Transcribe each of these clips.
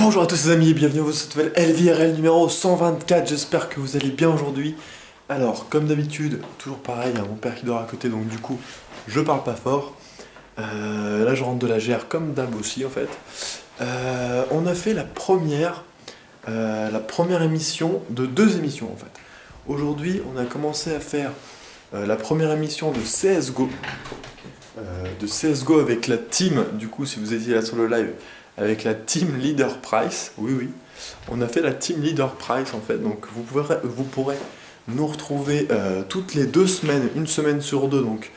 Bonjour à tous les amis et bienvenue dans cette nouvelle LVRL numéro 124, j'espère que vous allez bien aujourd'hui. Alors, comme d'habitude, toujours pareil, mon père qui dort à côté, donc du coup, je parle pas fort. Là, je rentre de la GR comme d'hab aussi, en fait. On a fait la première émission de deux émissions, en fait. Aujourd'hui, on a commencé à faire la première émission de CSGO. Avec la team, du coup, si vous étiez là sur le live, avec la team Leader Price, oui, on a fait la team Leader Price en fait, donc vous pourrez nous retrouver toutes les 2 semaines, une semaine sur deux, donc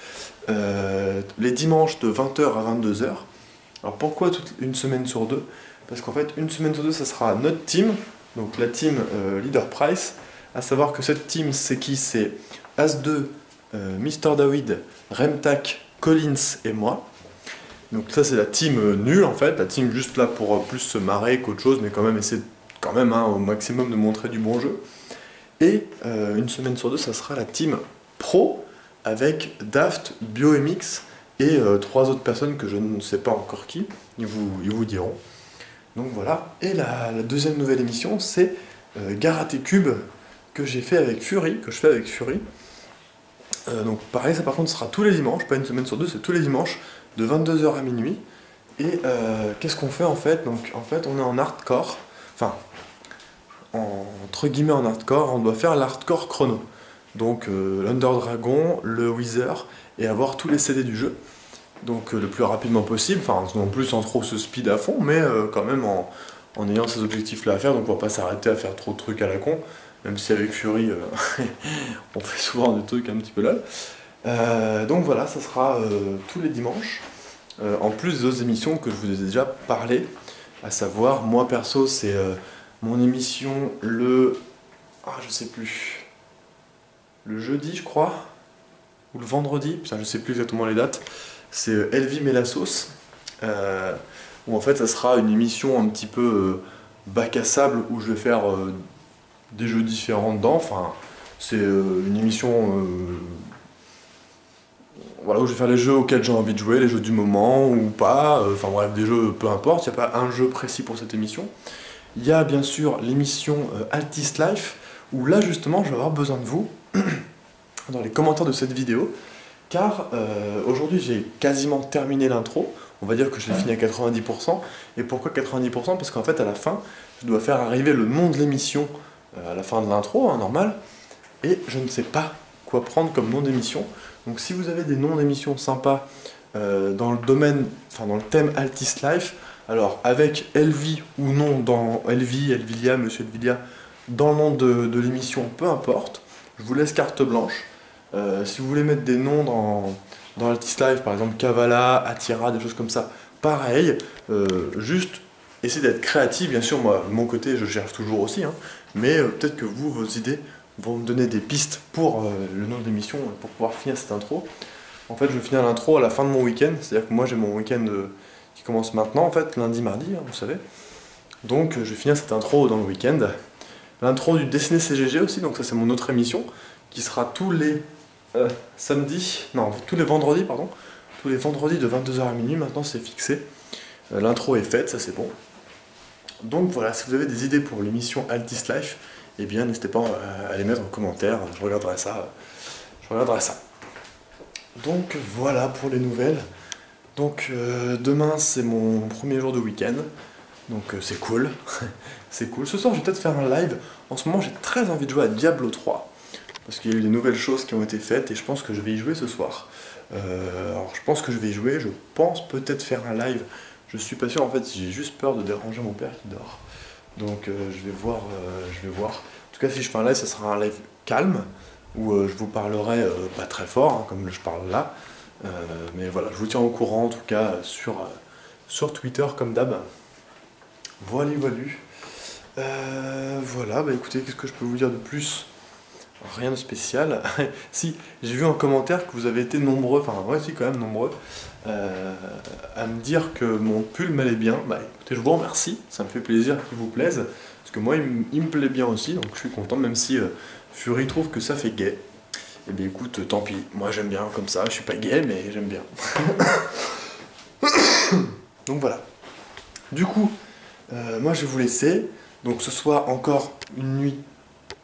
les dimanches de 20h à 22h. Alors pourquoi une semaine sur deux? Parce qu'en fait, une semaine sur deux, ça sera notre team, donc la team Leader Price, à savoir que cette team, c'est qui? C'est As2, Mr. David, Remtac, Collins et moi. Donc ça c'est la team nulle en fait, la team juste là pour plus se marrer qu'autre chose, mais quand même essayer au maximum de montrer du bon jeu. Et une semaine sur deux, ça sera la team pro avec Daft, BioMX et 3 autres personnes que je ne sais pas encore qui, ils vous diront. Donc voilà, et la deuxième nouvelle émission c'est Garate Cube que je fais avec Fury. Donc pareil, ça par contre sera tous les dimanches, pas une semaine sur deux, c'est tous les dimanches de 22h à minuit. Et qu'est-ce qu'on fait en fait? Donc en fait on est en hardcore, enfin entre guillemets en hardcore, on doit faire l'hardcore chrono. Donc l'Under Dragon, le Wither et avoir tous les CD du jeu. Donc le plus rapidement possible, enfin non plus sans trop se speed à fond, mais quand même en ayant ces objectifs là à faire, donc on va pas s'arrêter à faire trop de trucs à la con, même si avec Fury on fait souvent des trucs un petit peu là. Donc voilà, ça sera tous les dimanches, en plus des autres émissions que je vous ai déjà parlé, à savoir, moi perso, c'est mon émission je sais plus, le jeudi je crois, ou le vendredi, putain je sais plus exactement les dates, c'est Elvie met la sauce, où en fait ça sera une émission un petit peu bac à sable, où je vais faire des jeux différents dedans, enfin c'est une émission voilà, où je vais faire les jeux auxquels j'ai envie de jouer, les jeux du moment ou pas, enfin bref, des jeux peu importe, il n'y a pas un jeu précis pour cette émission. Il y a bien sûr l'émission Altist Life, où là justement je vais avoir besoin de vous dans les commentaires de cette vidéo, car aujourd'hui j'ai quasiment terminé l'intro, on va dire que je l'ai fini à 90%, et pourquoi 90%? Parce qu'en fait à la fin, je dois faire arriver le nom de l'émission à la fin de l'intro, normal, et je ne sais pas quoi prendre comme nom d'émission. Donc si vous avez des noms d'émissions sympas dans le domaine, enfin dans le thème Altist Life, alors avec Elvie ou non dans Elvie, Elvilia, Monsieur Elvilia, dans le nom de l'émission, peu importe, je vous laisse carte blanche. Si vous voulez mettre des noms dans Altist Life, par exemple Kavala, Attira, des choses comme ça, pareil, juste essayez d'être créatif, bien sûr, moi de mon côté je cherche toujours aussi, mais peut-être que vous, vos idées vont me donner des pistes pour le nom de l'émission, pour pouvoir finir cette intro. En fait, je vais finir l'intro à la fin de mon week-end, c'est-à-dire que moi j'ai mon week-end qui commence maintenant, en fait, lundi, mardi, vous savez. Donc je vais finir cette intro dans le week-end. L'intro du Dessiné CGG aussi, donc ça c'est mon autre émission, qui sera tous les tous les vendredis, pardon. Tous les vendredis de 22h à minuit, maintenant c'est fixé. L'intro est faite, ça c'est bon. Donc voilà, si vous avez des idées pour l'émission Altist Life, eh bien n'hésitez pas à les mettre en commentaire, je regarderai ça. Donc voilà pour les nouvelles. Donc demain c'est mon premier jour de week-end, donc c'est cool, c'est cool. Ce soir je vais peut-être faire un live, en ce moment j'ai très envie de jouer à Diablo 3, parce qu'il y a eu des nouvelles choses qui ont été faites et je pense que je vais y jouer ce soir. Alors je pense que je vais y jouer, je pense peut-être faire un live, je suis pas sûr en fait, j'ai juste peur de déranger mon père qui dort. Donc je vais voir. En tout cas si je fais un live, ça sera un live calme, où je vous parlerai pas très fort, comme je parle là. Mais voilà, je vous tiens au courant en tout cas sur Twitter comme d'hab. Voilà. Voilà, bah écoutez, qu'est-ce que je peux vous dire de plus? Rien de spécial. Si, j'ai vu en commentaire que vous avez été nombreux, enfin ouais si quand même nombreux, à me dire que mon pull m'allait bien. Bah écoutez, je vous remercie, ça me fait plaisir qu'il vous plaise, parce que moi il me plaît bien aussi, donc je suis content, même si Fury trouve que ça fait gay. Et bien écoute, tant pis, moi j'aime bien comme ça, je suis pas gay mais j'aime bien. Donc voilà. Du coup, moi je vais vous laisser. Donc ce soir encore une nuit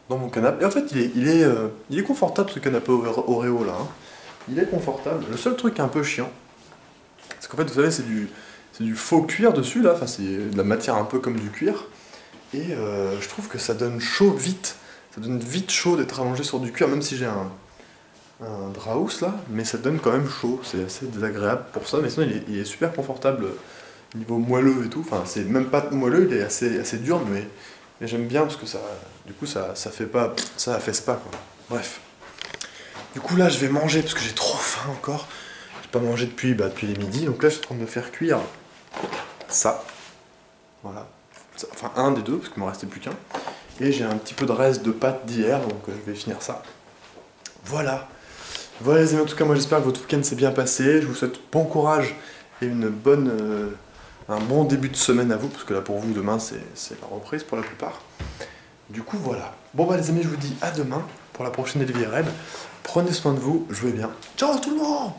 dans mon canapé. Et en fait il est confortable ce canapé Oreo là. Hein. Il est confortable. Le seul truc qui est un peu chiant, c'est qu'en fait vous savez c'est du faux cuir dessus là. Enfin c'est de la matière un peu comme du cuir. Et je trouve que ça donne chaud vite. Ça donne vite chaud d'être allongé sur du cuir, même si j'ai un draus là, mais ça donne quand même chaud. C'est assez désagréable pour ça, mais sinon il est super confortable niveau moelleux et tout. Enfin, c'est même pas moelleux, il est assez dur, mais j'aime bien parce que ça, du coup, ça fait pas, ça affaisse pas quoi. Bref. Du coup là, je vais manger parce que j'ai trop faim encore. J'ai pas mangé depuis les midis, donc là je suis en train de me faire cuire ça. Voilà. Enfin un des deux, parce qu'il m'en restait plus qu'un. Et j'ai un petit peu de reste de pâte d'hier, donc je vais finir ça. Voilà. Voilà les amis, en tout cas moi j'espère que votre week-end s'est bien passé. Je vous souhaite bon courage et un bon début de semaine à vous, parce que là pour vous demain c'est la reprise pour la plupart. Du coup voilà. Bon bah les amis, je vous dis à demain pour la prochaine Elvie Red. Prenez soin de vous, jouez bien. Ciao tout le monde!